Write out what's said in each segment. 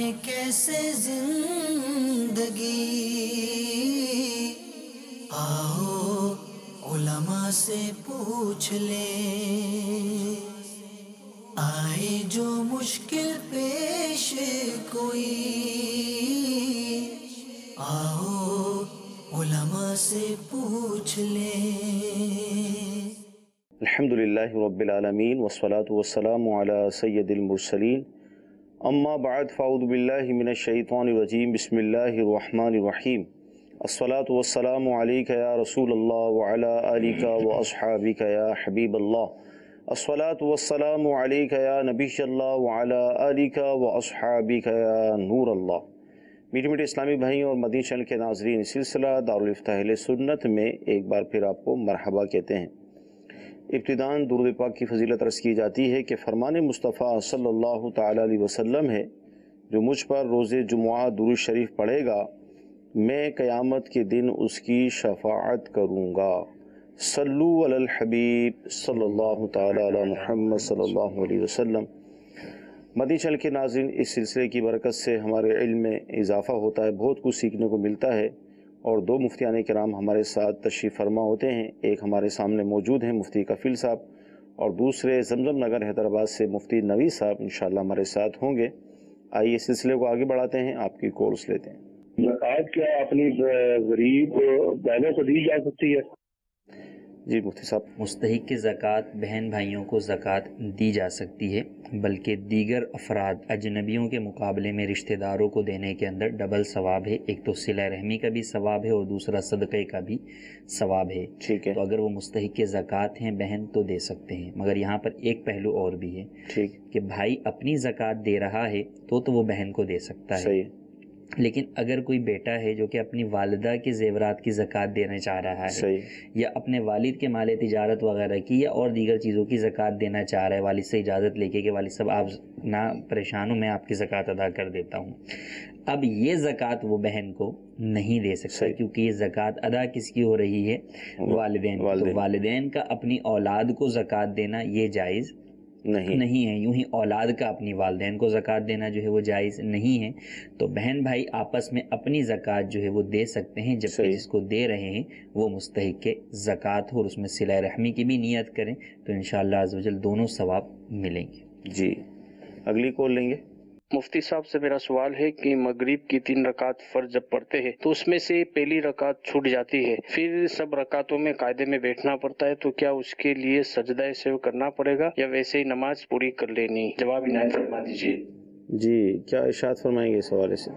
جائیں کیسے زندگی، آؤ علماء سے پوچھ لیں، آئے جو مشکل پیش کوئی، آؤ علماء سے پوچھ لیں۔ الحمدللہ رب العالمین والصلاة والسلام علی سید المرسلین، اما بعد فاعوذ باللہ من الشیطان الرجیم، بسم اللہ الرحمن الرحیم، الصلاة والسلام علیک یا رسول اللہ وعلی آلک واصحابک یا حبیب اللہ، الصلاة والسلام علیک یا نبی اللہ وعلی آلک واصحابک یا نور اللہ۔ میٹھے میٹھے اسلامی بھائیوں اور مدنی چینل کے ناظرین، سلسلہ دارالافتاء اہل سنت میں ایک بار پھر آپ کو مرحبا کہتے ہیں۔ ابتداً درود پاک کی فضیلت عرض کی جاتی ہے کہ فرمان مصطفیٰ صلی اللہ تعالیٰ علیہ وسلم ہے، جو مجھ پر روز جمعہ درود شریف پڑھے گا میں قیامت کے دن اس کی شفاعت کروں گا۔ صلو علی الحبیب صلی اللہ تعالیٰ علی محمد صلی اللہ علیہ وسلم۔ مدنی چینل کے ناظرین، اس سلسلے کی برکت سے ہمارے علم میں اضافہ ہوتا ہے، بہت کچھ سیکھنے کو ملتا ہے، اور دو مفتیان کرام ہمارے ساتھ تشریف فرما ہوتے ہیں۔ ایک ہمارے سامنے موجود ہیں مفتی کفیل صاحب، اور دوسرے زمزم نگر حیدرآباد سے مفتی نوید صاحب انشاءاللہ ہمارے ساتھ ہوں گے۔ آئیے سلسلے کو آگے بڑھاتے ہیں، آپ کی کورس لیتے ہیں۔ زکوٰۃ کیا اپنی غریب بہنوں کو دی جا سکتی ہے؟ جی مفتی صاحب۔ مستحق کی زکوٰۃ بہن بھائیوں کو زکوٰۃ دی جا سکتی ہے، بلکہ دیگر افراد اجنبیوں کے مقابلے میں رشتہ داروں کو دینے کے اندر ڈبل ثواب ہے۔ ایک تو صلہ رحمی کا بھی ثواب ہے اور دوسرا صدقے کا بھی ثواب ہے۔ ٹھیک ہے، تو اگر وہ مستحق کی زکوٰۃ ہیں بہن تو دے سکتے ہیں، مگر یہاں پر ایک پہلو اور بھی ہے، ٹھیک کہ بھائی اپنی زکوٰۃ دے رہا ہے تو وہ بہن کو دے سکتا ہے۔ صحیح۔ لیکن اگر کوئی بیٹا ہے جو کہ اپنی والدہ کے زیورات کی زکوٰۃ دینا چاہ رہا ہے، صحیح، یا اپنے والد کے مال تجارت وغیرہ کی یا اور دیگر چیزوں کی زکوٰۃ دینا چاہ رہا ہے، والد سے اجازت لے کے کہ والد صاحب آپ نہ پریشان ہوں، میں آپ کی زکوٰۃ ادا کر دیتا ہوں، اب یہ زکوٰۃ وہ بہن کو نہیں دے سکتا، کیونکہ یہ زکوٰۃ ادا کس کی ہو رہی ہے؟ والدین۔ تو والدین کا اپنی اولاد کو زکوٰۃ دینا یہ جائز نہیں ہے، یوں ہی اولاد کا اپنی والدین کو زکوٰۃ دینا جو ہے وہ جائز نہیں ہے۔ تو بہن بھائی آپس میں اپنی زکوٰۃ جو ہے وہ دے سکتے ہیں، جبکہ جس کو دے رہے ہیں وہ مستحق کے زکوٰۃ ہو اور اس میں صلہ رحمی کی بھی نیت کریں تو انشاءاللہ عز و جل دونوں ثواب ملیں گے۔ جی اگلی کال لیں گے۔ مفتی صاحب سے میرا سوال ہے کہ مغرب کی 3 رکعت فرض جب پڑھتے ہیں تو اس میں سے پہلی رکعت چھوٹ جاتی ہے، پھر سب رکعتوں میں قاعدے میں بیٹھنا پڑتا ہے، تو کیا اس کے لیے سجدہ سہو کرنا پڑے گا یا ویسے ہی نماز پوری کر لینی؟ جواب عنایت فرما دیجیے۔ جی کیا ارشاد فرمائیں گے اس حوالے سے؟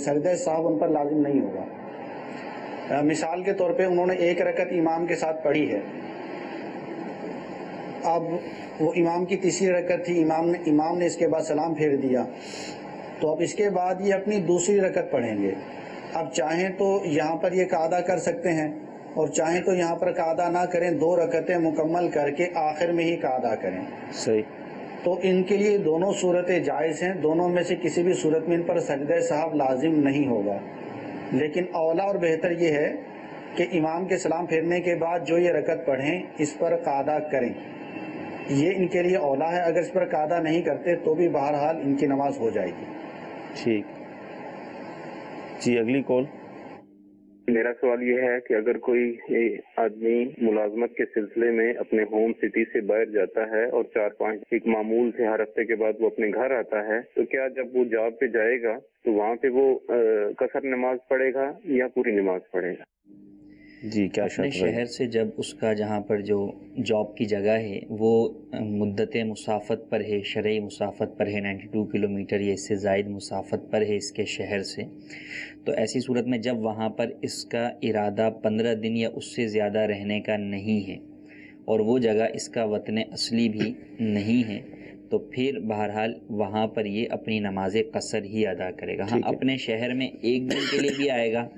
سجدہ سہو ان پر لازم نہیں ہوگا۔ مثال کے طور پہ انہوں نے 1 رکعت امام کے ساتھ پڑھی ہے، اب وہ امام کی تیسری رکعت تھی، امام نے اس کے بعد سلام پھیر دیا، تو اب اس کے بعد یہ اپنی دوسری رکعت پڑھیں گے۔ اب چاہیں تو یہاں پر یہ قاعدہ کر سکتے ہیں اور چاہیں تو یہاں پر قاعدہ نہ کریں، 2 رکعتیں مکمل کر کے آخر میں ہی قاعدہ کریں۔ صحیح۔ تو ان کے لیے دونوں صورتیں جائز ہیں، دونوں میں سے کسی بھی صورت میں ان پر سجدہ سہو لازم نہیں ہوگا، لیکن اولا اور بہتر یہ ہے کہ امام کے سلام پھیرنے کے بعد جو یہ رکعت پڑھیں اس پر قاعدہ کریں، یہ ان کے لیے اولا ہے۔ اگر اس پر قاعدہ نہیں کرتے تو بھی بہرحال ان کی نماز ہو جائے گی۔ ٹھیک جی اگلی کال۔ میرا سوال یہ ہے کہ اگر کوئی آدمی ملازمت کے سلسلے میں اپنے ہوم سٹی سے باہر جاتا ہے اور 4-5 ایک معمول سے ہر ہفتے کے بعد وہ اپنے گھر آتا ہے، تو کیا جب وہ جاب پہ جائے گا تو وہاں پہ وہ قصر نماز پڑھے گا یا پوری نماز پڑھے گا؟ جی کیا اپنے شہر سے جب اس کا جہاں پر جو جاب کی جگہ ہے وہ مدت مسافت پر ہے، شرعی مسافت پر ہے، 92 کلومیٹر یا اس سے زائد مسافت پر ہے اس کے شہر سے، تو ایسی صورت میں جب وہاں پر اس کا ارادہ 15 دن یا اس سے زیادہ رہنے کا نہیں ہے اور وہ جگہ اس کا وطن اصلی بھی نہیں ہے، تو پھر بہرحال وہاں پر یہ اپنی نماز قصر ہی ادا کرے گا۔ ہاں اپنے شہر میں 1 دن کے لیے بھی آئے گا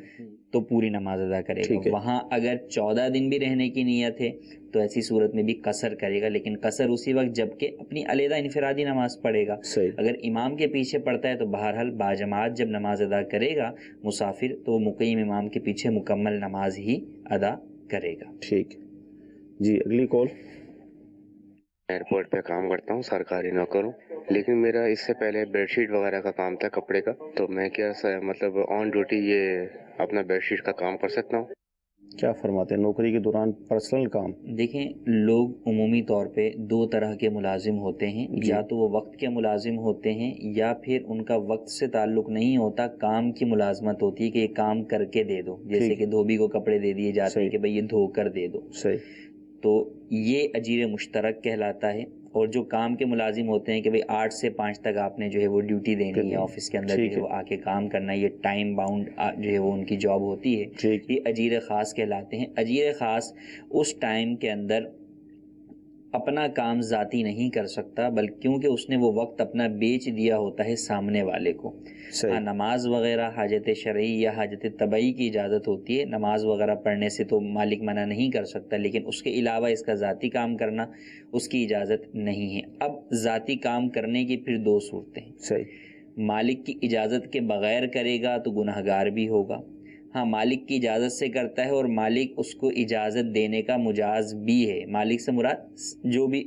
تو پوری نماز ادا کرے گا، وہاں اگر 14 دن بھی رہنے کی نیت ہے تو ایسی صورت میں بھی قصر کرے گا، لیکن قصر اسی وقت جب کہ اپنی علیحدہ انفرادی نماز پڑھے گا۔ اگر امام کے پیچھے پڑھتا ہے تو بہرحال باجماعت جب نماز ادا کرے گا مسافر تو وہ مقیم امام کے پیچھے مکمل نماز ہی ادا کرے گا۔ ٹھیک جی اگلی کال۔ ایئرپورٹ پہ کام کرتا ہوں، سرکاری نوکر ہوں، لیکن میرا اس سے پہلے بیڈ شیٹ وغیرہ کا کام تھا کپڑے کا، تو میں کیا مطلب آن ڈیوٹی یہ اپنا بیڈ شیٹ کا کام کر سکتا ہوں؟ کیا فرماتے ہیں نوکری کے دوران پرسنل کام؟ دیکھیں، لوگ عمومی طور پہ دو طرح کے ملازم ہوتے ہیں، یا تو وہ وقت کے ملازم ہوتے ہیں، یا پھر ان کا وقت سے تعلق نہیں ہوتا، کام کی ملازمت ہوتی ہے کہ یہ کام کر کے دے دو، جیسے کہ دھوبی کو کپڑے دے دیے جاتے ہیں کہ بھئی یہ دھو کر دے دو. تو یہ اجیر مشترک کہلاتا ہے. اور جو کام کے ملازم ہوتے ہیں کہ بھئی 8 سے 5 تک آپ نے جو ہے وہ ڈیوٹی دینی ہے آفس کے اندر، جو ہے وہ آ کے کام کرنا ہے، یہ ٹائم باؤنڈ جو ہے وہ ان کی جاب ہوتی ہے، یہ اجیر خاص کہلاتے ہیں. اجیر خاص اس ٹائم کے اندر اپنا کام ذاتی نہیں کر سکتا، بلکہ کیونکہ اس نے وہ وقت اپنا بیچ دیا ہوتا ہے سامنے والے کو. نماز وغیرہ حاجت شرعی یا حاجت طبعی کی اجازت ہوتی ہے، نماز وغیرہ پڑھنے سے تو مالک منع نہیں کر سکتا، لیکن اس کے علاوہ اس کا ذاتی کام کرنا اس کی اجازت نہیں ہے. اب ذاتی کام کرنے کی پھر دو صورتیں ہیں. مالک کی اجازت کے بغیر کرے گا تو گناہ گار بھی ہوگا. ہاں، مالک کی اجازت سے کرتا ہے اور مالک اس کو اجازت دینے کا مجاز بھی ہے. مالک سے مراد جو بھی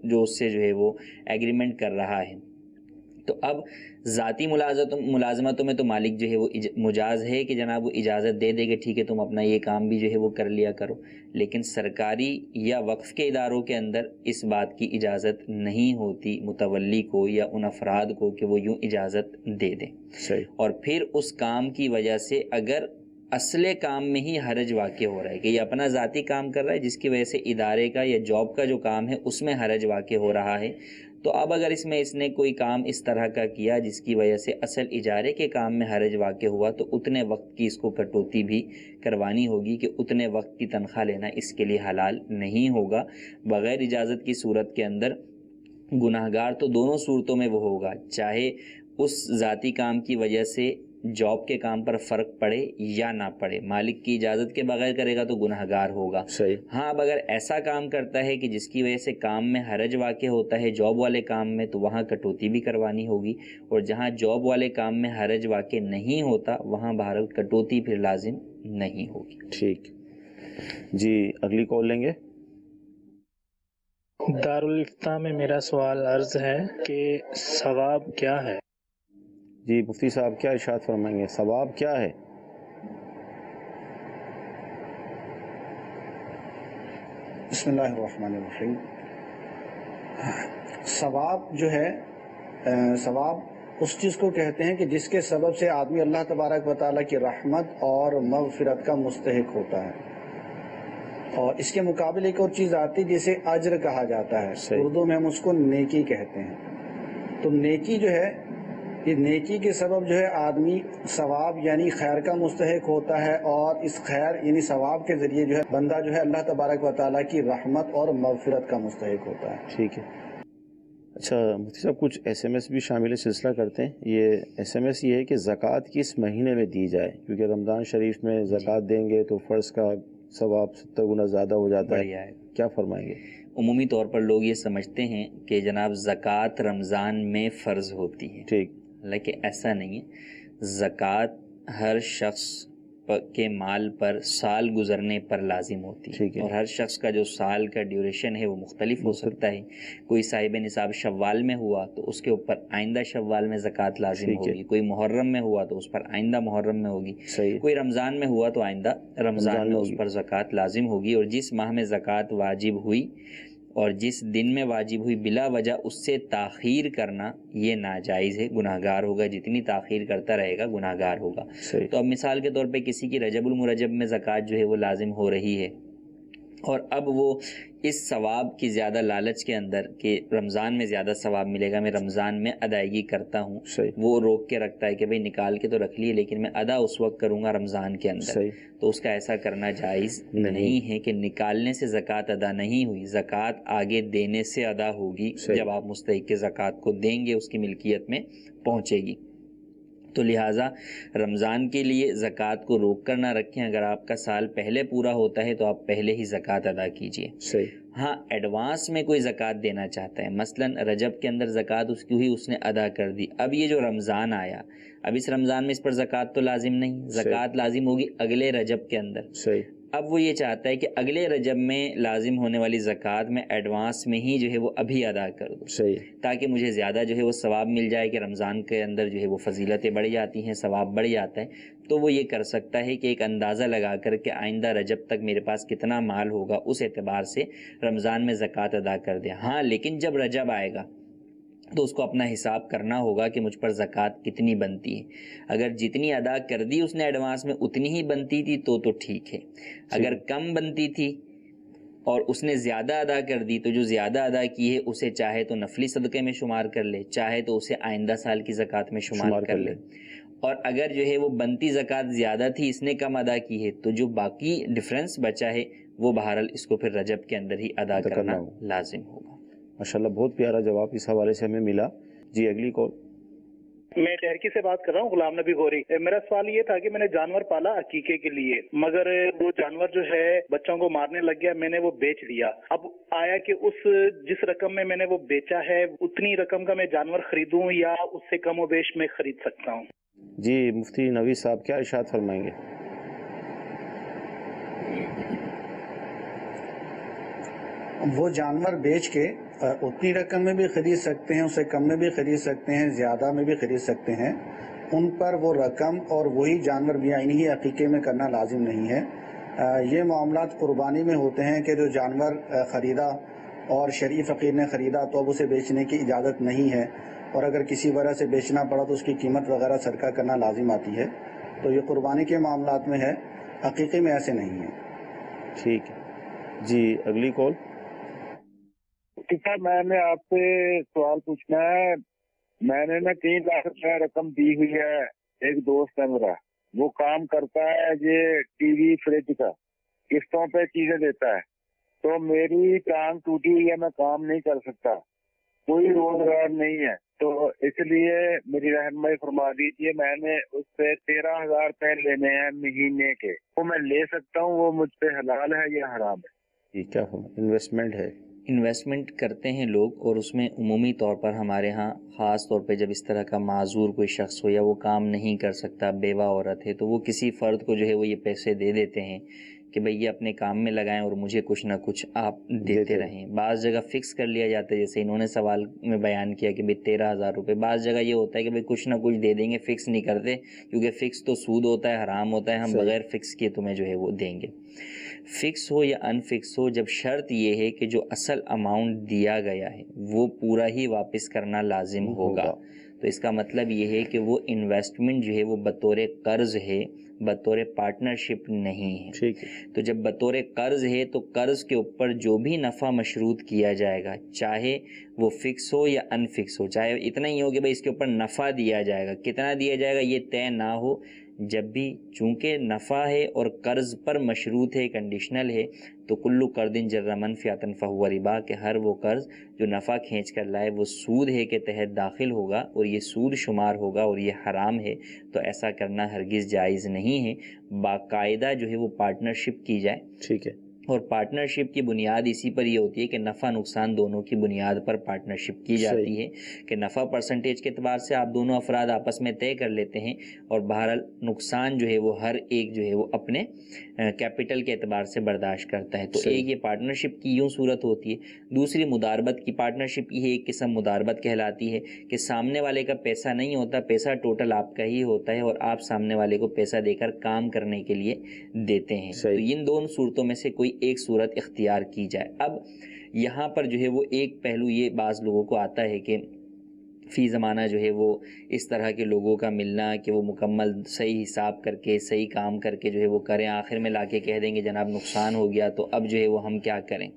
جو اس سے جو ہے وہ ایگریمنٹ کر رہا ہے. تو اب ذاتی ملازمتوں میں تو مالک جو ہے وہ مجاز ہے کہ جناب وہ اجازت دے دے کہ ٹھیک ہے تم اپنا یہ کام بھی جو ہے وہ کر لیا کرو. لیکن سرکاری یا وقف کے اداروں کے اندر اس بات کی اجازت نہیں ہوتی متولی کو یا ان افراد کو کہ وہ یوں اجازت دے دیں. اور پھر اس کام کی وجہ سے اگر اصل کام میں ہی حرج واقع ہو رہا ہے کہ یہ اپنا ذاتی کام کر رہا ہے جس کی وجہ سے ادارے کا یا جاب کا جو کام ہے اس میں حرج واقع ہو رہا ہے، تو اب اگر اس نے کوئی کام اس طرح کا کیا جس کی وجہ سے اصل اجارے کے کام میں حرج واقع ہوا، تو اتنے وقت کی اس کو کٹوتی بھی کروانی ہوگی کہ اتنے وقت کی تنخواہ لینا اس کے لیے حلال نہیں ہوگا. بغیر اجازت کی صورت کے اندر گناہ گار تو دونوں صورتوں میں وہ ہوگا، چاہے اس ذاتی کام کی وجہ سے جاب کے کام پر فرق پڑے یا نہ پڑے. مالک کی اجازت کے بغیر کرے گا تو گناہ گار ہوگا. ہاں، اب اگر ایسا کام کرتا ہے کہ جس کی وجہ سے کام میں حرج واقع ہوتا ہے جاب والے کام میں، تو وہاں کٹوتی بھی کروانی ہوگی. اور جہاں جاب والے کام میں حرج واقع نہیں ہوتا وہاں بہرحال کٹوتی پھر لازم نہیں ہوگی. ٹھیک جی، اگلی کال لیں گے. دارالفتاح میں میرا سوال عرض ہے کہ ثواب کیا ہے؟ جی مفتی صاحب کیا ارشاد فرمائیں گے، ثواب کیا ہے؟ بسم اللہ الرحمن الرحیم. ثواب جو ہے، ثواب اس چیز کو کہتے ہیں کہ جس کے سبب سے آدمی اللہ تبارک و تعالیٰ کی رحمت اور مغفرت کا مستحق ہوتا ہے. اور اس کے مقابل ایک اور چیز آتی ہے جسے اجر کہا جاتا ہے، اردو میں ہم اس کو نیکی کہتے ہیں. تو نیکی جو ہے، یہ نیکی کے سبب جو ہے آدمی ثواب یعنی خیر کا مستحق ہوتا ہے، اور اس خیر یعنی ثواب کے ذریعے جو ہے بندہ جو ہے اللہ تبارک و تعالیٰ کی رحمت اور مغفرت کا مستحق ہوتا ہے. ٹھیک ہے. اچھا مفتی صاحب، کچھ ایس ایم ایس بھی شامل سلسلہ کرتے ہیں. یہ ایس ایم ایس یہ ہے کہ زکوٰۃ کس مہینے میں دی جائے، کیونکہ رمضان شریف میں زکوٰۃ دیں گے تو فرض کا ثواب 70 گنا زیادہ ہو جاتا ہے. کیا فرمائیں گے؟ عمومی طور پر لوگ یہ سمجھتے ہیں کہ جناب زکوٰۃ رمضان میں فرض ہوتی ہے. ٹھیک، حالانکہ ایسا نہیں ہے. زکوٰۃ ہر شخص کے مال پر سال گزرنے پر لازم ہوتی ہے، اور ہر شخص کا جو سال کا ڈیوریشن ہے وہ مختلف ہو سکتا ہے. کوئی صاحب نصاب شوال میں ہوا تو اس کے اوپر آئندہ شوال میں زکوٰۃ لازم ہوگی. کوئی محرم میں ہوا تو اس پر آئندہ محرم میں ہوگی. کوئی رمضان میں ہوا تو آئندہ رمضان میں اس پر زکوٰۃ لازم ہوگی. اور جس ماہ میں زکوٰۃ واجب ہوئی اور جس دن میں واجب ہوئی بلا وجہ اس سے تاخیر کرنا یہ ناجائز ہے، گناہ گار ہوگا. جتنی تاخیر کرتا رہے گا گناہ گار ہوگا. تو اب مثال کے طور پہ کسی کی رجب المرجب میں زکوٰۃ جو ہے وہ لازم ہو رہی ہے، اور اب وہ اس ثواب کی زیادہ لالچ کے اندر کہ رمضان میں زیادہ ثواب ملے گا، میں رمضان میں ادائیگی کرتا ہوں، وہ روک کے رکھتا ہے کہ بھئی نکال کے تو رکھ لیے لیکن میں ادا اس وقت کروں گا رمضان کے اندر. تو اس کا ایسا کرنا جائز نہیں ہے کہ نکالنے سے زکوٰۃ ادا نہیں ہوئی، زکوٰۃ آگے دینے سے ادا ہوگی. جب آپ مستحق زکوٰۃ کو دیں گے اس کی ملکیت میں پہنچے گی. تو لہٰذا رمضان کے لیے زکوٰۃ کو روک کر نہ رکھیں. اگر آپ کا سال پہلے پورا ہوتا ہے تو آپ پہلے ہی زکوٰۃ ادا کیجیے. ہاں، ایڈوانس میں کوئی زکوٰۃ دینا چاہتا ہے، مثلا رجب کے اندر زکوٰۃ اس کی ہوئی، اس نے ادا کر دی. اب یہ جو رمضان آیا، اب اس رمضان میں اس پر زکوٰۃ تو لازم نہیں، زکوٰۃ لازم ہوگی اگلے رجب کے اندر. اب وہ یہ چاہتا ہے کہ اگلے رجب میں لازم ہونے والی زکوٰۃ میں ایڈوانس میں ہی جو ہے وہ ابھی ادا کر دوں، صحیح، تاکہ مجھے زیادہ جو ہے وہ ثواب مل جائے، کہ رمضان کے اندر جو ہے وہ فضیلتیں بڑھ جاتی ہیں، ثواب بڑھ جاتا ہے۔ تو وہ یہ کر سکتا ہے کہ ایک اندازہ لگا کر کے آئندہ رجب تک میرے پاس کتنا مال ہوگا اس اعتبار سے رمضان میں زکوٰۃ ادا کر دے۔ ہاں لیکن جب رجب آئے گا تو اس کو اپنا حساب کرنا ہوگا کہ مجھ پر زکوٰۃ کتنی بنتی ہے۔ اگر جتنی ادا کر دی اس نے ایڈوانس میں اتنی ہی بنتی تھی تو ٹھیک ہے، اگر کم بنتی تھی اور اس نے زیادہ ادا کر دی تو جو زیادہ ادا کی ہے اسے چاہے تو نفلی صدقے میں شمار کر لے، چاہے تو اسے آئندہ سال کی زکوٰۃ میں شمار کر لے۔ اور اگر جو ہے وہ بنتی زکوٰۃ زیادہ تھی، اس نے کم ادا کی ہے، تو جو باقی ڈفرنس بچا ہے وہ بہرحال اس کو پھر رجب کے اندر ہی ادا کرنا لازم ہوگا۔ ماشاءاللہ بہت پیارا جواب اس حوالے سے ہمیں ملا۔ جی اگلی کال۔ میں ٹہرکی سے بات کر رہا ہوں، غلام نبی غوری۔ میرا سوال یہ تھا کہ میں نے جانور پالا عقیقے کے لیے، مگر وہ جانور جو ہے بچوں کو مارنے لگ گیا، میں نے وہ بیچ دیا۔ اب آیا کہ جس رقم میں نے وہ بیچا ہے اتنی رقم کا میں جانور خریدوں یا اس سے کم و بیش میں خرید سکتا ہوں؟ جی مفتی نوید صاحب کیا ارشاد فرمائیں گے؟ وہ جانور بیچ کے اتنی رقم میں بھی خرید سکتے ہیں، اسے کم میں بھی خرید سکتے ہیں، زیادہ میں بھی خرید سکتے ہیں۔ ان پر وہ رقم اور وہی جانور بیعین ہی عقیقے میں کرنا لازم نہیں ہے۔ یہ معاملات قربانی میں ہوتے ہیں کہ جو جانور خریدا اور شرعی فقیر نے خریدا تو اب اسے بیچنے کی اجازت نہیں ہے، اور اگر کسی وجہ سے بیچنا پڑا تو اس کی قیمت وغیرہ صدقہ کرنا لازم آتی ہے۔ تو یہ قربانی کے معاملات میں ہے، عقیقے میں ایسے نہیں ہے۔ ٹھیک ہے جی اگلی کال۔ صاحب میں نے آپ سے سوال پوچھنا ہے، میں نے 3 لاکھ روپے رقم دی ہوئی ہے، ایک دوست ہے میرا، وہ کام کرتا ہے یہ ٹی وی فریج کا، قسطوں پہ چیزیں دیتا ہے، تو میری ٹانگ ٹوٹی ہوئی ہے، میں کام نہیں کر سکتا، کوئی روزگار نہیں ہے، تو اس لیے میری رہنمائی فرما دیجیے۔ میں نے اس سے 13,000 روپے لینے ہیں مہینے کے، وہ میں لے سکتا ہوں؟ وہ مجھ پہ حلال ہے یا حرام ہے؟ یہ کیا انویسٹمنٹ ہے؟ انویسٹمنٹ کرتے ہیں لوگ، اور اس میں عمومی طور پر ہمارے ہاں خاص طور پہ جب اس طرح کا معذور کوئی شخص ہو یا وہ کام نہیں کر سکتا، بیوہ عورت ہے، تو وہ کسی فرد کو جو ہے وہ یہ پیسے دے دیتے ہیں کہ بھئی یہ اپنے کام میں لگائیں اور مجھے کچھ نہ کچھ آپ دیتے رہیں۔ بعض جگہ فکس کر لیا جاتا ہے، جیسے انہوں نے سوال میں بیان کیا کہ بھئی 13,000 روپے۔ بعض جگہ یہ ہوتا ہے کہ بھئی کچھ نہ کچھ دے دیں گے، فکس نہیں کرتے، کیونکہ فکس تو سود ہوتا ہے، حرام ہوتا ہے، ہم بغیر فکس کیے تمہیں جو ہے وہ دیں گے۔ فکس ہو یا ان فکس ہو، جب شرط یہ ہے کہ جو اصل اماؤنٹ دیا گیا ہے وہ پورا ہی واپس کرنا لازم ہوگا، تو اس کا مطلب یہ ہے کہ وہ انویسٹمنٹ جو ہے وہ بطور قرض ہے، بطور پارٹنرشپ نہیں ہے۔ تو جب بطور قرض ہے تو قرض کے اوپر جو بھی نفع مشروط کیا جائے گا، چاہے وہ فکس ہو یا ان فکس ہو، چاہے اتنا ہی ہو کہ بھائی اس کے اوپر نفع دیا جائے گا، کتنا دیا جائے گا یہ طے نہ ہو، جب بھی چونکہ نفع ہے اور قرض پر مشروط ہے، کنڈیشنل ہے، تو کلو قرض جر منفیۃ فہو ربا، کہ ہر وہ قرض جو نفع کھینچ کر لائے وہ سود ہے کے تحت داخل ہوگا اور یہ سود شمار ہوگا اور یہ حرام ہے، تو ایسا کرنا ہرگز جائز نہیں ہے۔ باقاعدہ جو ہے وہ پارٹنرشپ کی جائے، ٹھیک ہے، اور پارٹنرشپ کی بنیاد اسی پر یہ ہوتی ہے کہ نفع نقصان دونوں کی بنیاد پر پارٹنرشپ کی جاتی ہے، کہ نفع پرسنٹیج کے اعتبار سے آپ دونوں افراد آپس میں طے کر لیتے ہیں، اور بہرحال نقصان جو ہے وہ ہر ایک جو ہے وہ اپنے کیپٹل کے اعتبار سے برداشت کرتا ہے۔ تو ایک یہ پارٹنرشپ کی یوں صورت ہوتی ہے۔ دوسری مداربت کی پارٹنرشپ کی ہے، ایک قسم مداربت کہلاتی ہے کہ سامنے والے کا پیسہ نہیں ہوتا، پیسہ ٹوٹل آپ کا ہی ہوتا ہے اور آپ سامنے والے کو پیسہ دے کر کام کرنے کے لیے دیتے ہیں۔ تو ان دونوں صورتوں میں سے کوئی ایک صورت اختیار کی جائے۔ اب یہاں پر جو ہے وہ ایک پہلو یہ بعض لوگوں کو آتا ہے کہ فی زمانہ جو ہے وہ اس طرح کے لوگوں کا ملنا کہ وہ مکمل صحیح حساب کر کے صحیح کام کر کے جو ہے وہ کریں، آخر میں لا کے کہہ دیں گے جناب نقصان ہو گیا تو اب جو ہے وہ ہم کیا کریں۔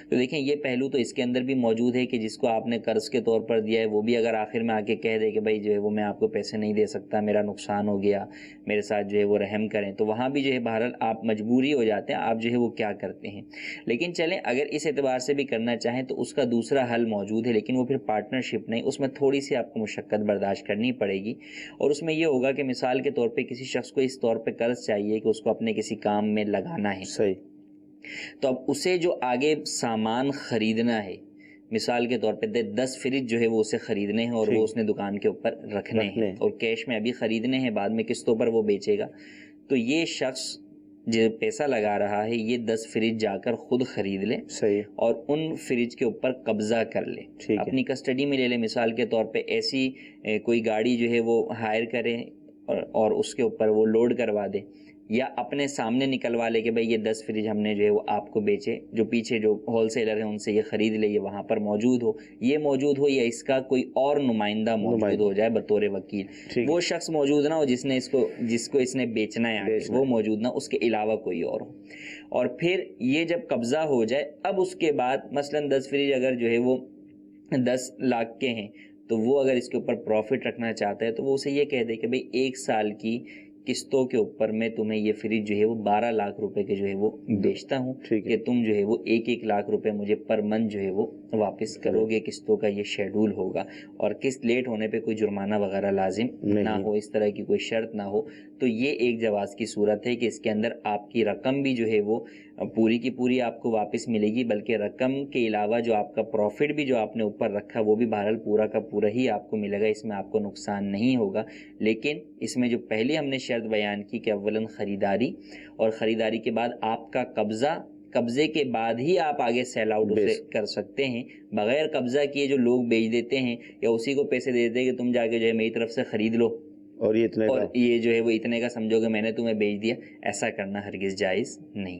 تو دیکھیں یہ پہلو تو اس کے اندر بھی موجود ہے کہ جس کو آپ نے قرض کے طور پر دیا ہے وہ بھی اگر آخر میں آ کے کہہ دے کہ بھائی جو ہے وہ میں آپ کو پیسے نہیں دے سکتا، میرا نقصان ہو گیا، میرے ساتھ جو ہے وہ رحم کریں، تو وہاں بھی جو ہے بہرحال آپ مجبوری ہو جاتے ہیں، آپ جو ہے وہ کیا کرتے ہیں۔ لیکن چلیں اگر اس اعتبار سے بھی کرنا چاہیں تو اس کا دوسرا حل موجود ہے، لیکن وہ پھر پارٹنرشپ نہیں، اس میں تھوڑی سی آپ کو مشقت برداشت کرنی پڑے گی، اور اس میں یہ ہوگا کہ مثال کے طور پہ کسی شخص کو اس طور پہ قرض چاہیے کہ اس کو اپنے کسی کام میں لگانا ہے، صحیح، تو اب اسے جو آگے سامان خریدنا ہے، مثال کے طور پہ 10 فریج جو ہے وہ اسے خریدنے ہیں اور وہ اس نے دکان کے اوپر رکھنے ہیں اور کیش میں ابھی خریدنے ہیں، بعد میں قسطوں پر وہ بیچے گا، تو یہ شخص جو پیسہ لگا رہا ہے یہ 10 فریج جا کر خود خرید لے صحیح، اور ان فریج کے اوپر قبضہ کر لے، اپنی کسٹڈی میں لے لے. مثال کے طور پہ ایسی کوئی گاڑی جو ہے وہ ہائر کرے اور اس کے اوپر وہ لوڈ کروا دے، یا اپنے سامنے نکلوا لے کہ بھئی یہ 10 فریج ہم نے جو ہے وہ آپ کو بیچے، جو پیچھے جو ہول سیلر ہیں ان سے یہ خرید لے، یہ وہاں پر موجود ہو، یہ موجود ہو، یا اس کا کوئی اور نمائندہ موجود ہو جائے بطور وکیل. وہ شخص موجود نہ ہو جس کو اس نے بیچنا ہے، وہ موجود نہ، اس کے علاوہ کوئی اور ہو. اور پھر یہ جب قبضہ ہو جائے، اب اس کے بعد مثلا 10 فریج اگر جو ہے وہ 10 لاکھ کے ہیں تو وہ اگر اس کے اوپر پروفٹ رکھنا چاہتا ہے تو وہ اسے یہ کہہ دے کہ بھئی 1 سال کی قسطوں کے اوپر میں تمہیں یہ فریج جو ہے وہ 12 لاکھ روپے کے جو ہے وہ بیچتا ہوں کہ تم جو ہے وہ 1 لاکھ روپے مجھے پر منتھ جو ہے وہ واپس کرو گے. قسطوں کا یہ شیڈول ہوگا اور قسط لیٹ ہونے پہ کوئی جرمانہ وغیرہ لازم نہ ہو، اس طرح کی کوئی شرط نہ ہو. تو یہ ایک جواز کی صورت ہے کہ اس کے اندر آپ کی رقم بھی جو ہے وہ پوری کی پوری آپ کو واپس ملے گی، بلکہ رقم کے علاوہ جو آپ کا پروفٹ بھی جو آپ نے اوپر رکھا وہ بھی بہرحال پورا کا پورا ہی آپ کو ملے گا، اس میں آپ کو نقصان نہیں ہوگا. لیکن اس میں جو پہلے ہم نے شرط بیان کی کہ اولاً خریداری، اور خریداری کے بعد آپ کا قبضے کے بعد ہی آپ آگے سیل آؤٹ اسے کر سکتے ہیں. بغیر قبضہ کیے جو لوگ بیچ دیتے ہیں یا اسی کو پیسے دے دیتے ہیں کہ تم جا کے جو ہے میری طرف سے خرید لو اور یہ جو ہے وہ اتنے کا سمجھو کہ میں نے تمہیں بیچ دیا، ایسا کرنا ہرگز جائز نہیں.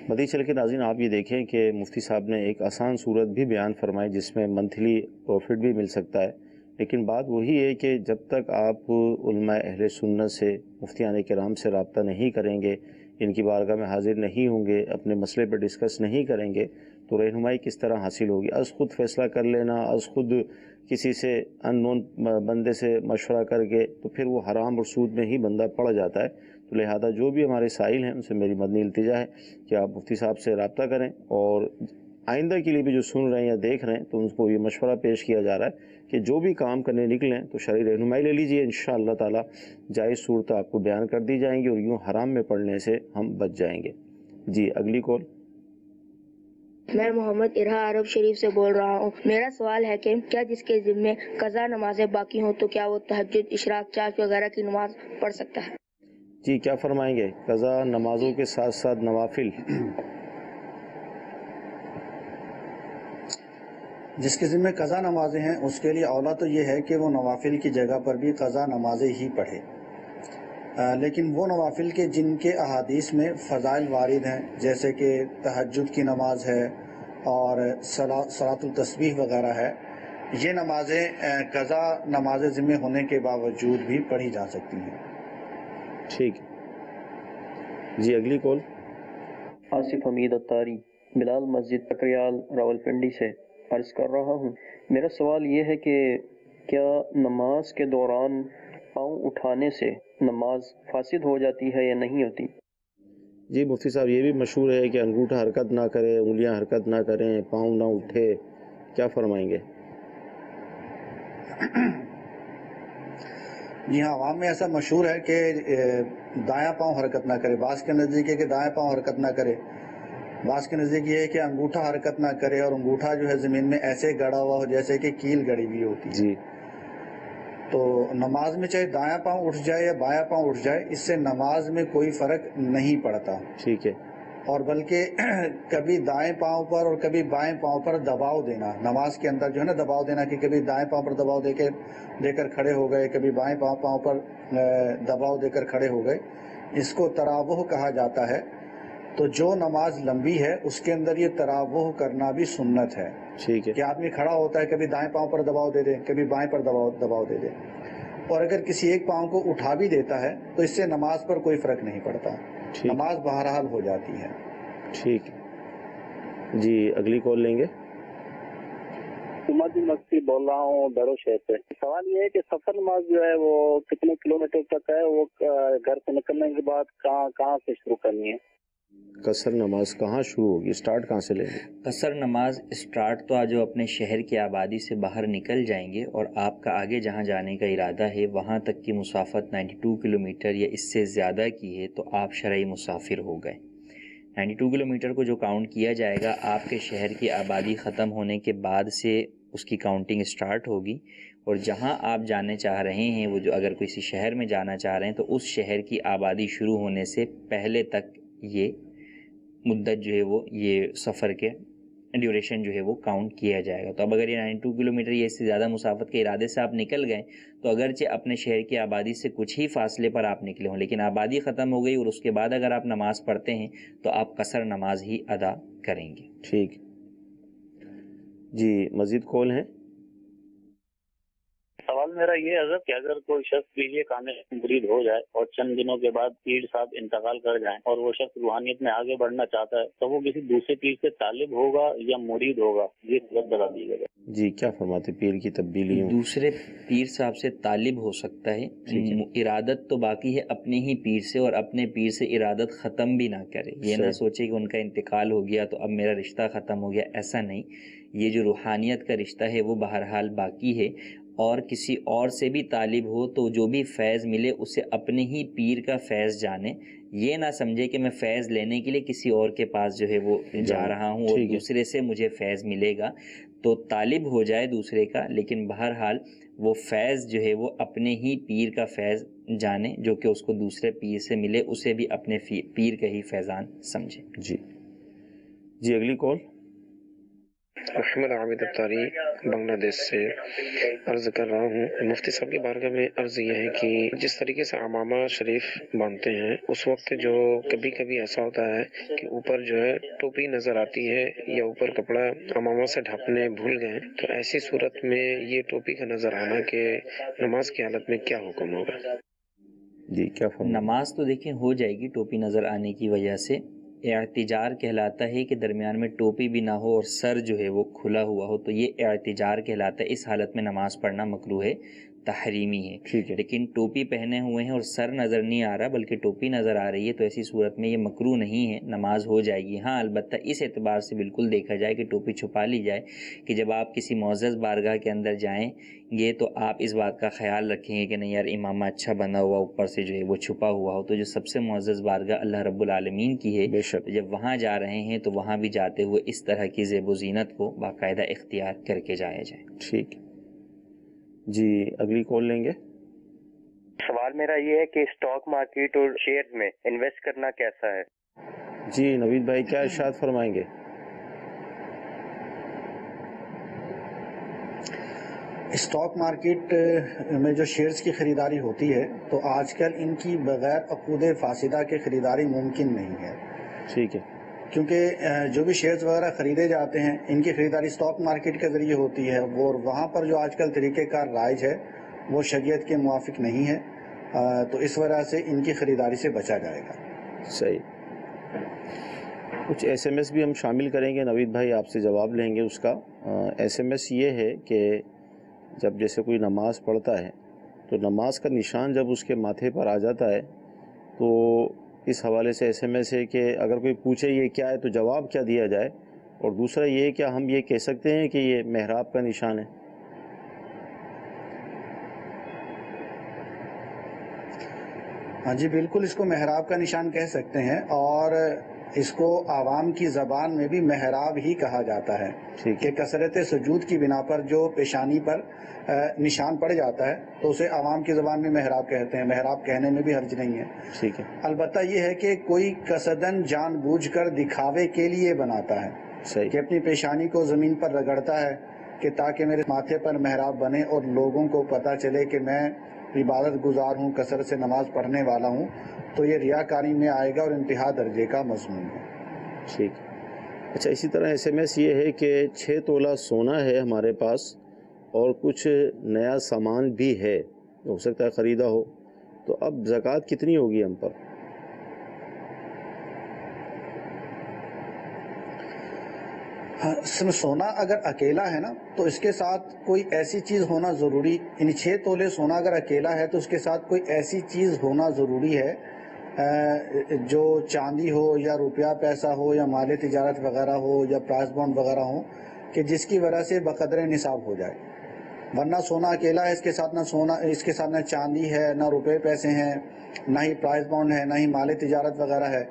مزید چل کے ناظرین آپ یہ دیکھیں کہ مفتی صاحب نے ایک آسان صورت بھی بیان فرمائی جس میں منتھلی پروفٹ بھی مل سکتا ہے، لیکن بات وہی ہے کہ جب تک آپ علماء اہل سنت سے، مفتیان کرام سے رابطہ نہیں کریں گے، ان کی بارگاہ میں حاضر نہیں ہوں گے، اپنے مسئلے پر ڈسکس نہیں کریں گے تو رہنمائی کس طرح حاصل ہوگی؟ از خود فیصلہ کر لینا، از خود کسی سے ان نون بندے سے مشورہ کر کے تو پھر وہ حرام اور سود میں ہی بندہ پڑ جاتا ہے. تو لہذا جو بھی ہمارے سائل ہیں ان سے میری مدنی التجا ہے کہ آپ مفتی صاحب سے رابطہ کریں، اور آئندہ کے لیے بھی جو سن رہے ہیں یا دیکھ رہے ہیں تو ان کو یہ مشورہ پیش کیا جا رہا ہے کہ جو بھی کام کرنے نکلیں تو شرعی رہنمائی لے لیجئے، انشاءاللہ تعالی جائز صورت آپ کو بیان کر دی جائیں گی اور یوں حرام میں پڑنے سے ہم بچ جائیں گے. جی اگلی کال. میں محمد ارہا عرب شریف سے بول رہا ہوں. میرا سوال ہے کہ کیا جس کے ذمے قضا نمازیں باقی ہوں تو کیا وہ تہجد، اشراق، چاش وغیرہ کی نماز پڑھ سکتا ہے؟ جی کیا فرمائیں گے؟ قضا نمازوں کے ساتھ ساتھ نوافل. جس کے ذمہ قضا نمازیں ہیں اس کے لیے اولا تو یہ ہے کہ وہ نوافل کی جگہ پر بھی قضا نمازیں ہی پڑھے، لیکن وہ نوافل کے جن کے احادیث میں فضائل وارد ہیں جیسے کہ تہجد کی نماز ہے اور صلاۃ التسبیح وغیرہ ہے، یہ نمازیں قضا نماز ذمہ ہونے کے باوجود بھی پڑھی جا سکتی ہیں. ٹھیک. جی اگلی کال. آصف حمید اتاری، بلال مسجد پکریال راولپنڈی سے عرض کر رہا ہوں. میرا سوال یہ ہے کہ کیا نماز کے دوران پاؤں اٹھانے سے نماز فاسد ہو جاتی ہے یا نہیں ہوتی؟ جی مفتی صاحب یہ بھی مشہور ہے کہ انگوٹھا حرکت نہ کرے، انگلیاں حرکت نہ کریں، پاؤں نہ اٹھے، کیا فرمائیں گے؟ جی ہاں، عوام میں ایسا مشہور ہے کہ دایاں پاؤں حرکت نہ کرے. بعض کے نزدیک ہے کہ دایاں پاؤں حرکت نہ کرے، بعض کے نزدیک یہ ہے کہ انگوٹھا حرکت نہ کرے اور انگوٹھا جو ہے زمین میں ایسے گڑا ہوا ہو جیسے کہ کیل گڑی ہوئی ہوتی ہے. جی تو نماز میں چاہے دایاں پاؤں اٹھ جائے یا بایاں پاؤں اٹھ جائے، اس سے نماز میں کوئی فرق نہیں پڑتا. ٹھیک ہے. اور بلکہ کبھی دائیں پاؤں پر اور کبھی بائیں پاؤں پر دباؤ دینا، نماز کے اندر جو ہے نا دباؤ دینا، کہ کبھی دائیں پاؤں پر دباؤ دے کر کھڑے ہو گئے، کبھی بائیں پاؤں پر دباؤ دے کر کھڑے ہو گئے، اس کو تراوح کہا جاتا ہے. تو جو نماز لمبی ہے اس کے اندر یہ تراوح کرنا بھی سنت ہے. ٹھیک ہے. کہ آدمی کھڑا ہوتا ہے، کبھی دائیں پاؤں پر دباؤ دے دے، کبھی بائیں پر دباؤ دے دے، اور اگر کسی ایک پاؤں کو اٹھا بھی دیتا ہے تو اس سے نماز پر کوئی فرق نہیں پڑتا، نماز بہرحال ہو جاتی ہے. ٹھیک. جی اگلی کال لیں گے. مکی بول رہا ہوں بیرو شہر سے. سوال یہ ہے کہ سفر نماز جو ہے وہ کتنے کلومیٹر تک ہے، وہ گھر سے نکلنے کے بعد کہاں سے شروع کرنی ہے؟ قصر نماز کہاں شروع ہوگی؟ سٹارٹ کہاں سے لیں گے؟ قصر نماز سٹارٹ تو آج اپنے شہر کی آبادی سے باہر نکل جائیں گے اور آپ کا آگے جہاں جانے کا ارادہ ہے وہاں تک کی مسافت 92 کلومیٹر یا اس سے زیادہ کی ہے تو آپ شرعی مسافر ہو گئے. 92 کلومیٹر کو جو کاؤنٹ کیا جائے گا آپ کے شہر کی آبادی ختم ہونے کے بعد سے اس کی کاؤنٹنگ سٹارٹ ہوگی، اور جہاں آپ جانے چاہ رہے ہیں وہ جو اگر کسی شہر میں جانا چاہ رہے ہیں تو اس شہر کی آبادی شروع ہونے سے پہلے تک یہ مدت جو ہے وہ یہ سفر کے ڈیوریشن جو ہے وہ کاؤنٹ کیا جائے گا۔ تو اب اگر یہ 92 کلومیٹر یا اس سے زیادہ مسافت کے ارادے سے آپ نکل گئے تو اگرچہ اپنے شہر کی آبادی سے کچھ ہی فاصلے پر آپ نکلے ہوں، لیکن آبادی ختم ہو گئی اور اس کے بعد اگر آپ نماز پڑھتے ہیں تو آپ قصر نماز ہی ادا کریں گے۔ ٹھیک جی، مزید کال ہیں؟ سوال میرا یہ حضرت کہ اگر کوئی شخص پیلیے کامل مرید ہو جائے اور چند دنوں کے بعد پیر صاحب انتقال کر جائیں اور وہ شخص روحانیت میں آگے بڑھنا چاہتا ہے تو وہ کسی دوسرے پیر سے طالب ہوگا یا مرید ہوگا؟ یہ غلط بتا دیجیے گا۔ جی کیا فرماتے پیر کی تبدیلی؟ دوسرے پیر صاحب سے طالب ہو سکتا ہے، ارادت تو باقی ہے اپنے ہی پیر سے، اور اپنے پیر سے ارادت ختم بھی نہ کرے، یہ نہ سوچے کہ ان کا انتقال ہو گیا تو اب میرا رشتہ ختم ہو گیا، ایسا نہیں۔ یہ جو روحانیت کا رشتہ ہے وہ بہرحال باقی ہے، اور کسی اور سے بھی طالب ہو تو جو بھی فیض ملے اسے اپنے ہی پیر کا فیض جانے، یہ نہ سمجھے کہ میں فیض لینے کے لیے کسی اور کے پاس جو ہے وہ جا رہا ہوں اور دوسرے سے مجھے فیض ملے گا، تو طالب ہو جائے دوسرے کا، لیکن بہرحال وہ فیض جو ہے وہ اپنے ہی پیر کا فیض جانے، جو کہ اس کو دوسرے پیر سے ملے اسے بھی اپنے پیر کا ہی فیضان سمجھے۔ جی اگلی کال۔ محمد عابد اتاری بنگلہ دیش سے عرض کر رہا ہوں، مفتی صاحب کی بارگاہ میں عرض یہ ہے کہ جس طریقے سے عمامہ شریف باندھتے ہیں اس وقت جو کبھی کبھی ایسا ہوتا ہے کہ اوپر جو ہے ٹوپی نظر آتی ہے یا اوپر کپڑا عمامہ سے ڈھانپنے بھول گئے، تو ایسی صورت میں یہ ٹوپی کا نظر آنا کہ نماز کی حالت میں کیا حکم ہوگا؟ جی کیا نماز تو دیکھیں ہو جائے گی ٹوپی نظر آنے کی وجہ سے۔ اعتجار کہلاتا ہے کہ درمیان میں ٹوپی بھی نہ ہو اور سر جو ہے وہ کھلا ہوا ہو، تو یہ اعتجار کہلاتا ہے۔ اس حالت میں نماز پڑھنا مکروہ ہے، تحریمی ہے۔ لیکن ٹوپی پہنے ہوئے ہیں اور سر نظر نہیں آ رہا بلکہ ٹوپی نظر آ رہی ہے، تو ایسی صورت میں یہ مکروہ نہیں ہے، نماز ہو جائے گی۔ ہاں البتہ اس اعتبار سے بالکل دیکھا جائے کہ ٹوپی چھپا لی جائے کہ جب آپ کسی معزز بارگاہ کے اندر جائیں گے تو آپ اس بات کا خیال رکھیں گے کہ نہیں یار امامہ اچھا بنا ہوا اوپر سے جو ہے وہ چھپا ہوا ہو، تو جو سب سے معزز بارگاہ اللہ رب العالمین کی ہے، جب وہاں جا رہے ہیں تو وہاں بھی جاتے ہوئے اس طرح کی زیب و زینت کو باقاعدہ اختیار کر کے جایا جائے۔ ٹھیک جی اگلی کال لیں گے۔ سوال میرا یہ ہے کہ اسٹاک مارکیٹ اور شیئر میں انویسٹ کرنا کیسا ہے؟ جی نوید بھائی کیا ارشاد فرمائیں گے؟ اسٹاک مارکیٹ میں جو شیئرز کی خریداری ہوتی ہے تو آج کل ان کی بغیر عقود فاسدہ کے خریداری ممکن نہیں ہے۔ ٹھیک ہے، کیونکہ جو بھی شیئرز وغیرہ خریدے جاتے ہیں ان کی خریداری اسٹاک مارکیٹ کے ذریعے ہوتی ہے، اور وہاں پر جو آج کل طریقہ کار رائج ہے وہ شریعت کے موافق نہیں ہے، تو اس وجہ سے ان کی خریداری سے بچا جائے گا۔ صحیح۔ کچھ ایس ایم ایس بھی ہم شامل کریں گے، نوید بھائی آپ سے جواب لیں گے اس کا۔ ایس ایم ایس یہ ہے کہ جب جیسے کوئی نماز پڑھتا ہے تو نماز کا نشان جب اس کے ماتھے پر آ جاتا ہے تو اس حوالے سے ایس ایم ایس ہے کہ اگر کوئی پوچھے یہ کیا ہے تو جواب کیا دیا جائے، اور دوسرا یہ کیا ہم یہ کہہ سکتے ہیں کہ یہ محراب کا نشان ہے؟ ہاں جی بالکل، اس کو محراب کا نشان کہہ سکتے ہیں، اور اس کو عوام کی زبان میں بھی محراب ہی کہا جاتا ہے کہ کثرت سجود کی بنا پر جو پیشانی پر نشان پڑ جاتا ہے تو اسے عوام کی زبان میں محراب کہتے ہیں۔ محراب کہنے میں بھی حرج نہیں ہے۔ ٹھیک ہے، البتہ یہ ہے کہ کوئی قصدن جان بوجھ کر دکھاوے کے لیے بناتا ہے کہ اپنی پیشانی کو زمین پر رگڑتا ہے کہ تاکہ میرے ماتھے پر محراب بنے اور لوگوں کو پتہ چلے کہ میں عبادت گزار ہوں، کثرت سے نماز پڑھنے والا ہوں، تو یہ ریاکاری میں آئے گا اور انتہا درجے کا مضمون ہے۔ ٹھیک۔ اچھا اسی طرح ایس ایم ایس یہ ہے کہ 6 تولہ سونا ہے ہمارے پاس اور کچھ نیا سامان بھی ہے، ہو سکتا ہے خریدا ہو، تو اب زکوٰۃ کتنی ہوگی ہم پر؟ سونا اگر اکیلا ہے نا تو اس کے ساتھ کوئی ایسی چیز ہونا ضروری، یعنی 6 تولے سونا اگر اکیلا ہے تو اس کے ساتھ کوئی ایسی چیز ہونا ضروری ہے جو چاندی ہو یا روپیہ پیسہ ہو یا مال تجارت وغیرہ ہو یا پرائز بانڈ وغیرہ ہو، کہ جس کی وجہ سے بقدر نصاب ہو جائے۔ ورنہ سونا اکیلا ہے، اس کے ساتھ نہ چاندی ہے، نہ روپے پیسے ہیں، نہ ہی پرائز بانڈ ہے، نہ ہی مال تجارت وغیرہ ہے،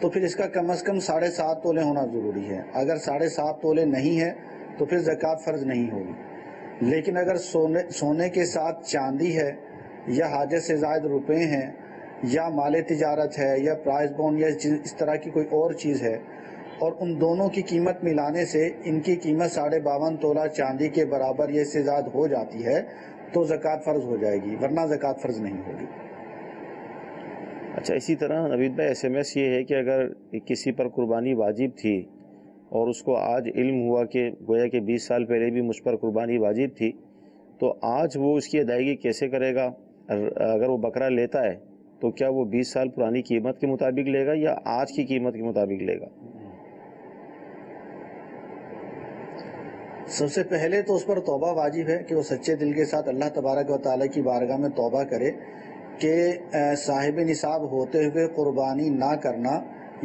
تو پھر اس کا کم از کم 7.5 تولے ہونا ضروری ہے۔ اگر 7.5 تولے نہیں ہے تو پھر زکوٰۃ فرض نہیں ہوگی۔ لیکن اگر سونے کے ساتھ چاندی ہے یا حاجت سے زائد روپے ہیں یا مال تجارت ہے یا پرائز بونڈ یا اس طرح کی کوئی اور چیز ہے، اور ان دونوں کی قیمت ملانے سے ان کی قیمت 52.5 تولہ چاندی کے برابر یا اس سے زیادہ ہو جاتی ہے تو زکوٰۃ فرض ہو جائے گی، ورنہ زکوٰۃ فرض نہیں ہوگی۔ اچھا، اسی طرح نوید بھائی SMS یہ ہے کہ اگر کسی پر قربانی واجب تھی اور اس کو آج علم ہوا کہ گویا کہ 20 سال پہلے بھی مجھ پر قربانی واجب تھی، تو آج وہ اس کی ادائیگی کیسے کرے گا؟ اگر وہ بکرا لیتا ہے تو کیا وہ 20 سال پرانی قیمت کے مطابق لے گا یا آج کی قیمت کے مطابق لے گا؟ سب سے پہلے تو اس پر توبہ واجب ہے کہ وہ سچے دل کے ساتھ اللہ تبارک و تعالیٰ کی بارگاہ میں توبہ کرے کہ صاحب نصاب ہوتے ہوئے قربانی نہ کرنا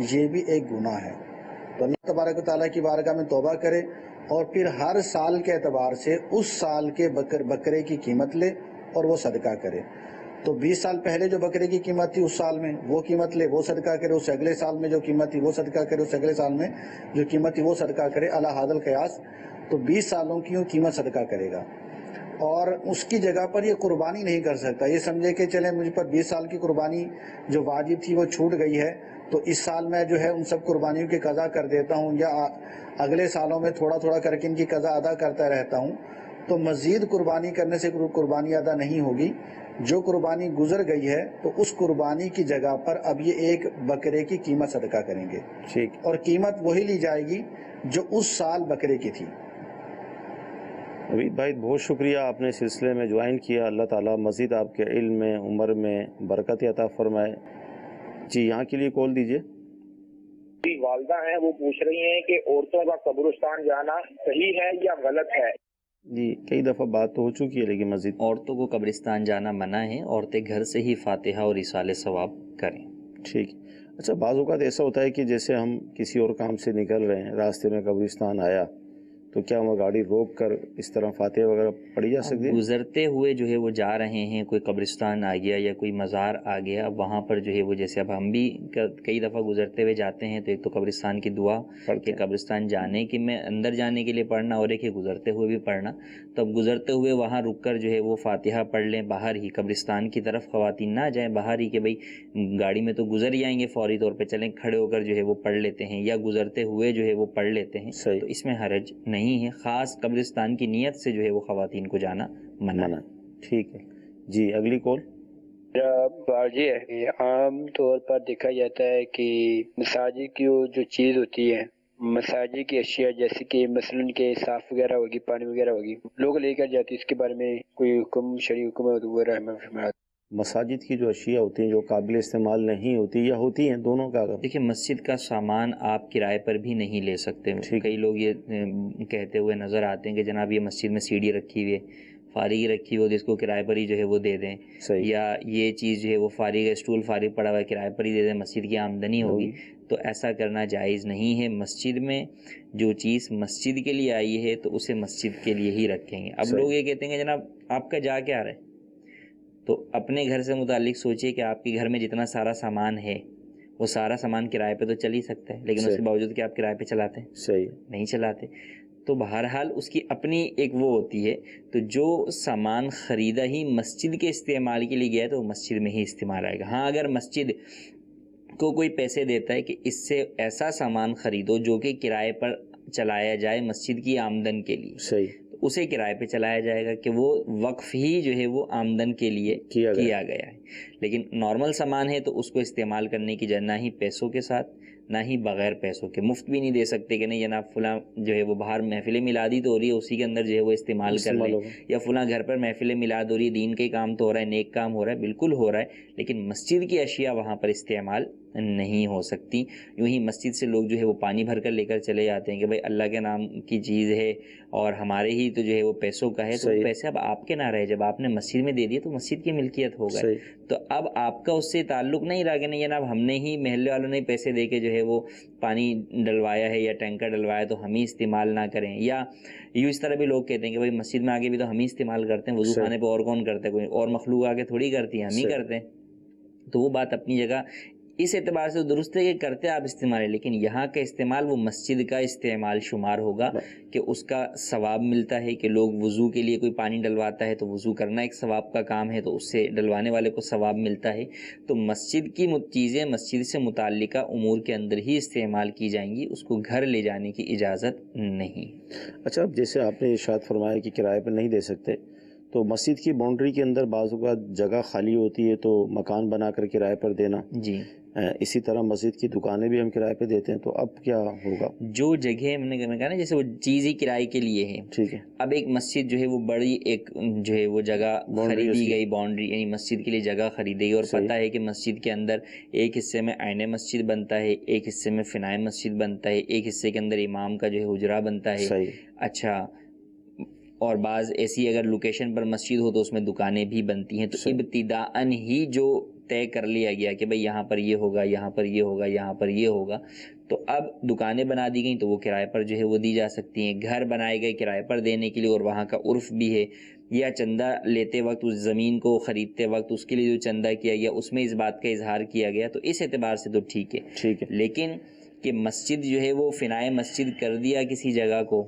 یہ بھی ایک گناہ ہے۔ تو اللہ تبارک و تعالیٰ کی بارگاہ میں توبہ کرے اور پھر ہر سال کے اعتبار سے اس سال کے بکرے کی قیمت لے اور وہ صدقہ کرے۔ تو 20 سال پہلے جو بکرے کی قیمت تھی اس سال میں وہ قیمت لے، وہ صدقہ کرے، اس اگلے سال میں جو قیمت تھی وہ صدقہ کرے، اس اگلے سال میں جو قیمت تھی وہ صدقہ کرے، علی ھذا القیاس۔ تو 20 سالوں کی قیمت صدقہ کرے گا، اور اس کی جگہ پر یہ قربانی نہیں کر سکتا۔ یہ سمجھے کہ چلیں مجھ پر 20 سال کی قربانی جو واجب تھی وہ چھوٹ گئی ہے، تو اس سال میں جو ہے ان سب قربانیوں کی قضا کر دیتا ہوں، یا اگلے سالوں میں تھوڑا تھوڑا کر کے ان کی قضا ادا کرتا رہتا ہوں، تو مزید قربانی کرنے سے قربانی ادا نہیں ہوگی۔ جو قربانی گزر گئی ہے تو اس قربانی کی جگہ پر اب یہ ایک بکرے کی قیمت صدقہ کریں گے، ٹھیک، اور قیمت وہی لی جائے گی جو اس سال بکرے کی تھی۔ نوید بھائی بہت شکریہ، آپ نے سلسلے میں جوائن کیا۔ اللہ تعالیٰ مزید آپ کے علم میں، عمر میں برکت عطا فرمائے۔ جی، یہاں کے لیے کال دیجئے۔ جی، والدہ ہیں، وہ پوچھ رہی ہیں کہ عورتوں کا قبرستان جانا صحیح ہے یا غلط ہے؟ جی، کئی دفعہ بات تو ہو چکی ہے لیکن مزید عورتوں کو قبرستان جانا منع ہے، عورتیں گھر سے ہی فاتحہ اور اصالہ ثواب کریں۔ ٹھیک۔ اچھا، بعض اوقات ایسا ہوتا ہے کہ جیسے ہم کسی اور کام سے نکل رہے ہیں، راستے میں قبرستان آیا تو کیا وہ گاڑی روک کر اس طرح فاتحہ وغیرہ پڑھی جا سکتی ہے؟ گزرتے ہوئے جو ہے وہ جا رہے ہیں، کوئی قبرستان آ گیا یا کوئی مزار آ گیا، وہاں پر جو ہے وہ جیسے اب ہم بھی کئی دفعہ گزرتے ہوئے جاتے ہیں تو ایک تو قبرستان کی دعا کہ قبرستان جانے کی میں اندر جانے کے لیے پڑھنا، اور ایک ہے گزرتے ہوئے بھی پڑھنا۔ تو اب گزرتے ہوئے وہاں رک کر جو ہے وہ فاتحہ پڑھ لیں باہر ہی، قبرستان کی طرف خواتین نہ جائیں، باہر ہی، کہ بھئی گاڑی میں تو گزر ہی آئیں گے فوری طور پہ، چلیں کھڑے ہو کر جو ہے وہ پڑھ لیتے ہیں، یا گزرتے ہوئے جو ہے وہ پڑھ لیتے ہیں، تو اس میں حرج نہیں ہے۔ خاص قبرستان کی نیت سے جو ہے وہ خواتین کو جانا منع ہے۔ ٹھیک ہے جی، اگلی کال۔ میرا سوال یہ ہے کہ عام طور پر دیکھا جاتا ہے کہ مساجد کی جو چیز ہوتی ہے، مساجد کی اشیاء جیسے کہ مثلاً کہ صاف وغیرہ ہوگی، پانی وغیرہ ہوگی، لوگ لے کر جاتے ہیں، اس کے بارے میں کوئی حکم، شرعی حکم وغیرہ ہے؟ مساجد کی جو اشیاء ہوتی ہیں جو قابل استعمال نہیں ہوتی یا ہوتی ہیں، دونوں کا اگر دیکھیں مسجد کا سامان آپ کرائے پر بھی نہیں لے سکتے۔ کئی لوگ یہ کہتے ہوئے نظر آتے ہیں کہ جناب یہ مسجد میں سیڑھی رکھی ہوئی ہے، فارغ رکھی ہوئی، جس کو کرائے پر ہی جو ہے وہ دے دیں، یا یہ چیز جو ہے وہ فارغ ہے، اسٹول فارغ پڑا ہوا ہے، کرائے پر ہی دے دیں، مسجد کی آمدنی ہوگی، تو ایسا کرنا جائز نہیں ہے۔ مسجد میں جو چیز مسجد کے لیے آئی ہے تو اسے مسجد کے لیے ہی رکھیں گے۔ اب لوگ یہ کہتے ہیں کہ جناب آپ کا جا کیا رہا ہے، تو اپنے گھر سے متعلق سوچئے کہ آپ کے گھر میں جتنا سارا سامان ہے وہ سارا سامان کرائے پہ تو چل ہی سکتا ہے، لیکن اس کے باوجود کہ آپ کرائے پہ چلاتے ہیں؟ صحیح نہیں چلاتے۔ تو بہرحال اس کی اپنی ایک وہ ہوتی ہے، تو جو سامان خریدا ہی مسجد کے استعمال کے لیے گیا ہے تو وہ مسجد میں ہی استعمال آئے گا۔ ہاں اگر مسجد کو کوئی پیسے دیتا ہے کہ اس سے ایسا سامان خریدو جو کہ کرائے پر چلایا جائے مسجد کی آمدن کے لیے، صحیح، اسے کرائے پہ چلایا جائے گا کہ وہ وقف ہی جو ہے وہ آمدن کے لیے کیا گیا ہے۔ لیکن نارمل سامان ہے تو اس کو استعمال کرنے کی نہ ہی پیسوں کے ساتھ نہ ہی بغیر پیسوں کے، مفت بھی نہیں دے سکتے کہ نہیں جناب فلاں جو ہے وہ باہر محفل میلادی تو ہو رہی ہے اسی کے اندر جو ہے وہ استعمال کر لیں، یا فلاں گھر پر محفل میلاد ہو رہی ہے، دین کے کام تو ہو رہا ہے، نیک کام ہو رہا ہے، بالکل ہو رہا ہے، لیکن مسجد کی اشیاء وہاں پر استعمال نہیں ہو سکتی۔ یوں ہی مسجد سے لوگ جو ہے وہ پانی بھر کر لے کر چلے جاتے ہیں کہ بھائی اللہ کے نام کی چیز ہے اور ہمارے ہی تو جو ہے وہ پیسوں کا ہے، تو وہ پیسے اب آپ کے نہ رہے، جب آپ نے مسجد میں دے دیے تو مسجد کی ملکیت ہو گئے، تو اب آپ کا اس سے تعلق نہیں رہا کہ نہیں جناب ہم نے ہی محلے والوں نے پیسے دے کے جو ہے وہ پانی ڈلوایا ہے یا ٹینکر ڈلوایا تو ہم ہی استعمال نہ کریں۔ یا یوں اس طرح بھی لوگ کہتے ہیں کہ بھائی مسجد میں آگے بھی تو ہم ہی استعمال کرتے ہیں، وضو خانے پہ اور کون کرتا ہے، کوئی اور مخلوق آگے تھوڑی کرتی ہے، ہم ہی کرتے ہیں۔ تو وہ بات اپنی جگہ اس اعتبار سے درست ہے کہ کرتے آپ استعمال ہے، لیکن یہاں کا استعمال وہ مسجد کا استعمال شمار ہوگا کہ اس کا ثواب ملتا ہے، کہ لوگ وضو کے لیے کوئی پانی ڈلواتا ہے تو وضو کرنا ایک ثواب کا کام ہے، تو اس سے ڈلوانے والے کو ثواب ملتا ہے۔ تو مسجد کی چیزیں مسجد سے متعلقہ امور کے اندر ہی استعمال کی جائیں گی، اس کو گھر لے جانے کی اجازت نہیں۔ اچھا، اب جیسے آپ نے ارشاد فرمایا کہ کرائے پر نہیں دے سکتے، تو مسجد کی باؤنڈری کے اندر بعض اوقات جگہ خالی ہوتی ہے تو مکان بنا کر کرائے پر دینا، جی اسی طرح مسجد کی دکانیں بھی ہم کرائے پہ دیتے ہیں، تو اب کیا ہوگا؟ جو جگہ میں نے کہا نا جیسے وہ چیز ہی کرائے کے لیے ہے، ٹھیک ہے، اب ایک مسجد جو ہے وہ بڑی ایک جو ہے وہ جگہ خریدی گئی، باؤنڈری یعنی مسجد کے لیے جگہ خریدی گئی، اور پتہ ہے کہ مسجد کے اندر ایک حصے میں عین مسجد بنتا ہے، ایک حصے میں فنائے مسجد بنتا ہے، ایک حصے کے اندر امام کا جو ہے حجرہ بنتا ہے، اچھا، اور بعض ایسی اگر لوکیشن پر مسجد ہو تو اس میں دکانیں بھی بنتی ہیں، تو ابتداءً ہی جو طے کر لیا گیا کہ بھئی یہاں پر یہ ہوگا، یہاں پر یہ ہوگا، یہاں پر یہ ہوگا، تو اب دکانیں بنا دی گئیں تو وہ کرائے پر جو ہے وہ دی جا سکتی ہیں، گھر بنائے گئے کرائے پر دینے کے لیے، اور وہاں کا عرف بھی ہے، یا چندہ لیتے وقت اس زمین کو خریدتے وقت اس کے لیے جو چندہ کیا گیا اس میں اس بات کا اظہار کیا گیا، تو اس اعتبار سے تو ٹھیک ہے۔ لیکن کہ مسجد جو ہے وہ فنائے مسجد کر دیا کسی جگہ کو،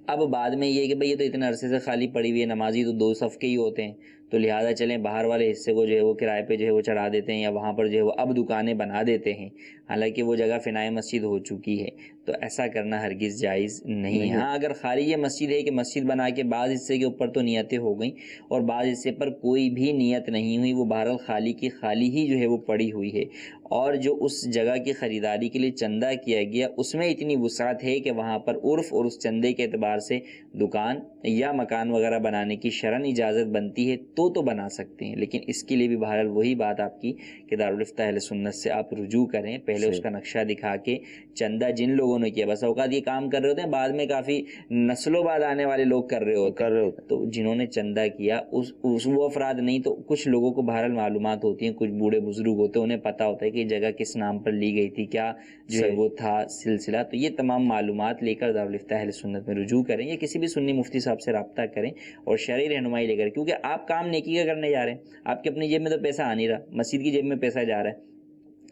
اب بعد میں یہ کہ بھئی یہ تو اتنے عرصے سے خالی پڑی ہوئی ہے، نمازی تو 2 صف کے ہی ہوتے ہیں، تو لہٰذا چلیں باہر والے حصے کو جو ہے وہ کرائے پہ جو ہے وہ چڑھا دیتے ہیں، یا وہاں پر جو ہے وہ اب دکانیں بنا دیتے ہیں، حالانکہ وہ جگہ فنائے مسجد ہو چکی ہے، تو ایسا کرنا ہرگز جائز نہیں ہے۔ ہاں اگر خالی یہ مسجد ہے کہ مسجد بنا کے بعض حصے کے اوپر تو نیتیں ہو گئیں اور بعض حصے پر کوئی بھی نیت نہیں ہوئی، وہ بہرحال خالی کی خالی ہی جو ہے وہ پڑی ہوئی ہے، اور جو اس جگہ کی خریداری کے لیے چندہ کیا گیا اس میں اتنی وسعت ہے کہ وہاں پر عرف اور اس چندے کے اعتبار سے دکان یا مکان وغیرہ بنانے کی شرعاً اجازت بنتی ہے تو بنا سکتے ہیں، لیکن اس کے لیے بھی بہرحال وہی بات آپ کی کہ دارالفتہ اہل سنت سے آپ رجوع کریں، پہلے اس کا نقشہ دکھا کے چندہ جن لوگوں نے کیا، بس اوقات یہ کام کر رہے ہوتے ہیں، بعد میں کافی نسلوں بعد آنے والے لوگ کر رہے ہوتے ہیں، تو جنہوں نے چندہ کیا وہ افراد نہیں، تو کچھ لوگوں کو بہرحال معلومات ہوتی ہیں، کچھ بوڑھے بزرگ ہوتے ہیں، انہیں پتہ ہوتا ہے کہ یہ جگہ کس نام پر لی گئی تھی، کیا جو ہے وہ تھا سلسلہ، تو یہ تمام معلومات لے کر دارالفتہ اہل سنت میں رجوع کریں، یا کسی بھی سنی مفتی صاحب سے رابطہ کریں اور شرعی رہنمائی لے کر، کیونکہ آپ کام نیکی کا کرنے جا رہے ہیں، آپ کی اپنی جیب میں تو پیسہ آ نہیں رہا، مسجد کی جیب میں پیسہ جا رہا ہے،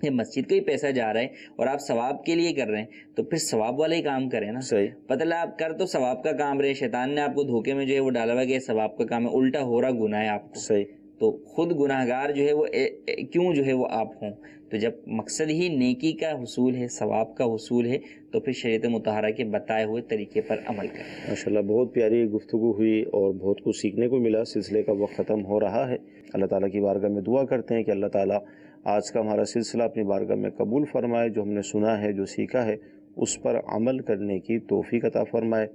یہ مسجد کا ہی پیسہ جا رہا ہے اور آپ ثواب کے لیے کر رہے ہیں، تو پھر ثواب والا ہی کام کریں نا۔ پتہ لگا آپ کر تو ثواب کا کام رہے، شیطان نے آپ کو دھوکے میں جو ہے وہ ڈالا ہوا کہ ثواب کا کام ہے، الٹا ہو رہا گناہ ہے آپ کو، تو خود گناہ گار جو ہے وہ کیوں جو ہے وہ آپ ہوں، تو جب مقصد ہی نیکی کا حصول ہے، ثواب کا حصول ہے، تو پھر شریعت مطہرہ کے بتائے ہوئے طریقے پر عمل کریں۔ ماشاءاللہ بہت پیاری گفتگو ہوئی اور بہت کچھ سیکھنے کو ملا، سلسلے کا وقت ختم ہو رہا ہے، اللہ تعالیٰ کی بارگاہ میں دعا کرتے ہیں کہ اللہ تعالیٰ آج کا ہمارا سلسلہ اپنی بارگاہ میں قبول فرمائے، جو ہم نے سنا ہے، جو سیکھا ہے، اس پر عمل کرنے کی توفیق عطا فرمائے،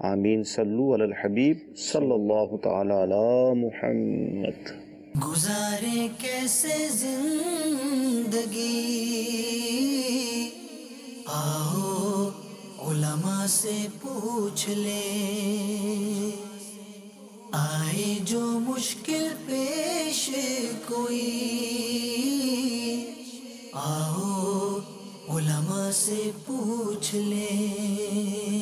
آمین۔ صلو علی الحبیب صلی اللہ تعالی علی محمد۔ گزارے کیسے زندگی، آؤ علماء سے پوچھ لیں، آئے جو مشکل پیش کوئی، آؤ علماء سے پوچھ لیں۔